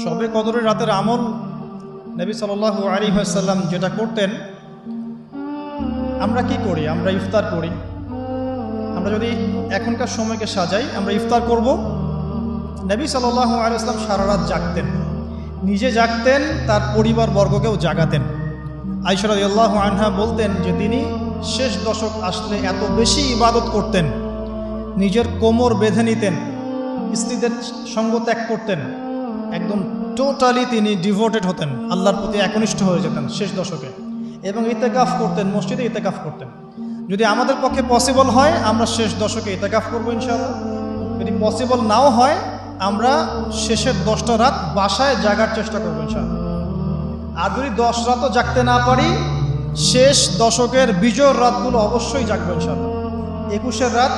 শবে কদরের রাতের আমল নবী সাল্লাল্লাহু আলাইহি ওয়াসাল্লাম যেটা করতেন, আমরা কি করি? আমরা ইফতার করি। আমরা যদি এখনকার সময়কে সাজাই, আমরা ইফতার করব। নবী সাল্লাল্লাহু আলাইহি ওয়াসাল্লাম সারা রাত জাগতেন, নিজে জাগতেন, তার পরিবার বর্গকেও জাগাতেন। আয়েশা রাদিয়াল্লাহু আনহা বলতেন যে তিনি শেষ দশক আসলে এত বেশি ইবাদত করতেন, নিজের কোমর বেঁধে নিতেন, স্ত্রীদের সঙ্গ ত্যাগ করতেন, একদম টোটালি তিনি ডিভোটেড হতেন, আল্লাহর প্রতি একনিষ্ঠ হয়ে যেতেন শেষ দশকে, এবং ইতেকাফ করতেন, মসজিদে ইতেকাফ করতেন। যদি আমাদের পক্ষে পসিবল হয় আমরা শেষ দশকে ইতেকাফ করবো ইনশাআল্লাহ। যদি পসিবল নাও হয় আমরা শেষের 10টা রাত বাসায় জাগার চেষ্টা করবো ইনশাআল্লাহ। আর যদি 10 রাতও জাগতে না পারি, শেষ দশকের বিজয়ের রাতগুলো অবশ্যই জাগবো ইনশাআল্লাহ। 21 রাত,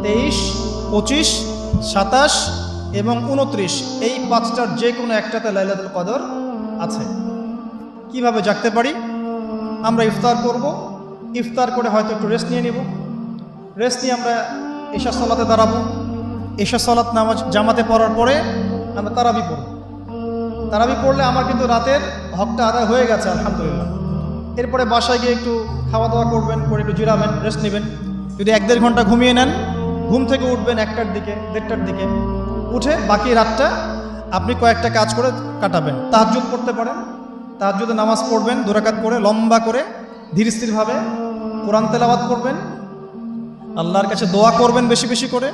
23, 25, 27 এবং 29, এই 5টার যে কোনো একটাতে লাইলাতুল কদর আছে। কিভাবে জাগতে পারি? আমরা ইফতার করব, ইফতার করে হয়তো একটু রেস্ট নিয়ে নিব, রেস্ট নিয়ে আমরা এশা সালাতে দাঁড়াবো, এশা সালাত নামাজ জামাতে পড়ার পরে আমরা তারাবি পড়ব। তারাবি পড়লে আমার কিন্তু রাতের হকটা আদায় হয়ে গেছে আলহামদুলিল্লাহ। এরপরে বাসায় গিয়ে একটু খাওয়া দাওয়া করবেন, করে একটু জিরাবেন, রেস্ট নেবেন। যদি 1-1.5 ঘন্টা ঘুমিয়ে নেন, ঘুম থেকে উঠবেন 1টার দিকে, 1:30টার দিকে, উঠে বাকি রাতটা আপনি কয়েকটা কাজ করে কাটাবেন। তাহাজ্জুদ পড়তে পারেন, তাহাজ্জুদে নামাজ পড়বেন 2 রাকাত করে, লম্বা করে, ধীর স্থিরভাবে কোরআন তেলাওয়াত করবেন, আল্লাহর কাছে দোয়া করবেন বেশি বেশি করে,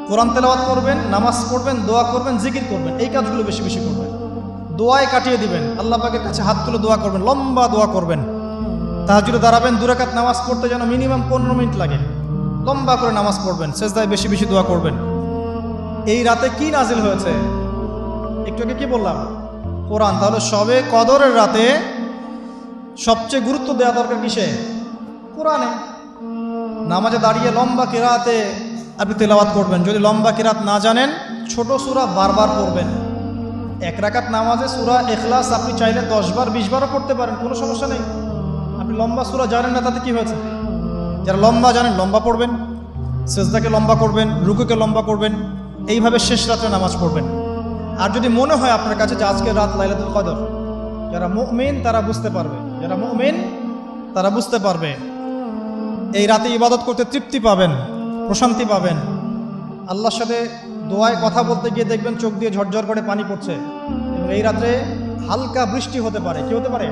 কোরআন তেলাওয়াত করবেন, নামাজ পড়বেন, দোয়া করবেন, জিকির করবেন, এই কাজগুলো বেশি বেশি করবেন। দোয়ায় কাটিয়ে দিবেন, আল্লাহ পাকের কাছে হাত তুলে দোয়া করবেন, লম্বা দোয়া করবেন। তাহাজ্জুদে দাঁড়াবেন, 2 রাকাত নামাজ পড়তে যেন মিনিমাম 15 মিনিট লাগে, লম্বা করে নামাজ পড়বেন, সেজদায় বেশি বেশি দোয়া করবেন। এই রাতে কি নাজিল হয়েছে? একটু আগে কি বললাম? কোরআন। তাহলে শবে কদরের রাতে সবচেয়ে গুরুত্ব দেওয়া দরকার কিসে? কোরআনে। নামাজে দাঁড়িয়ে লম্বা কিরাতে আপনি তেলাওয়াত করবেন। যদি লম্বা কিরাত না জানেন, ছোট সূরা বারবার পড়বেন। 1 রাকাত নামাজে সূরা ইখলাস আপনি চাইলে 10 বার 20 বারও পড়তে পারেন, কোনো সমস্যা নেই। আপনি লম্বা সূরা জানেন না, তাতে কি হয়েছে? যারা লম্বা জানেন লম্বা পড়বেন, সেজদাকে লম্বা করবেন, রুকুকে লম্বা করবেন, এইভাবে শেষ রাতে নামাজ পড়বেন। আর যদি মনে হয় আপনার কাছে যে আজকের রাত লাইলাতুল কদর, যারা মুমিন তারা বুঝতে পারবে, যারা মুমিন তারা বুঝতে পারবে, এই রাতে ইবাদত করতে তৃপ্তি পাবেন, প্রশান্তি পাবেন। আল্লাহর সাথে দোয়ায় কথা বলতে গিয়ে দেখবেন চোখ দিয়ে ঝরঝর করে পানি পড়ছে, এবং এই রাত্রে হালকা বৃষ্টি হতে পারে। কি হতে পারে?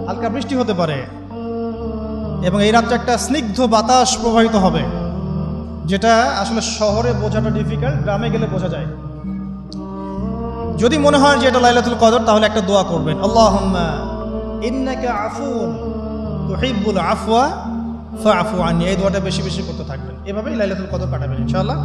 হালকা বৃষ্টি হতে পারে। এবং এই রাত্রে একটা স্নিগ্ধ বাতাস প্রবাহিত হবে, যেটা আসলে শহরে বোঝাটা ডিফিকাল্ট, গ্রামে গেলে বোঝা যায়। যদি মনে হয় যে এটা লাইলাতুল কদর, তাহলে একটা দোয়া করবেন, আল্লাহুম্মা ইন্নাকা আফুন তুহিব্বুল আফওয়া ফাআফু আননি। এই দোয়াটা বেশি বেশি করতে থাকবেন, এভাবেই লাইলাতুল কদর কাটাবেন ইনশাআল্লাহ।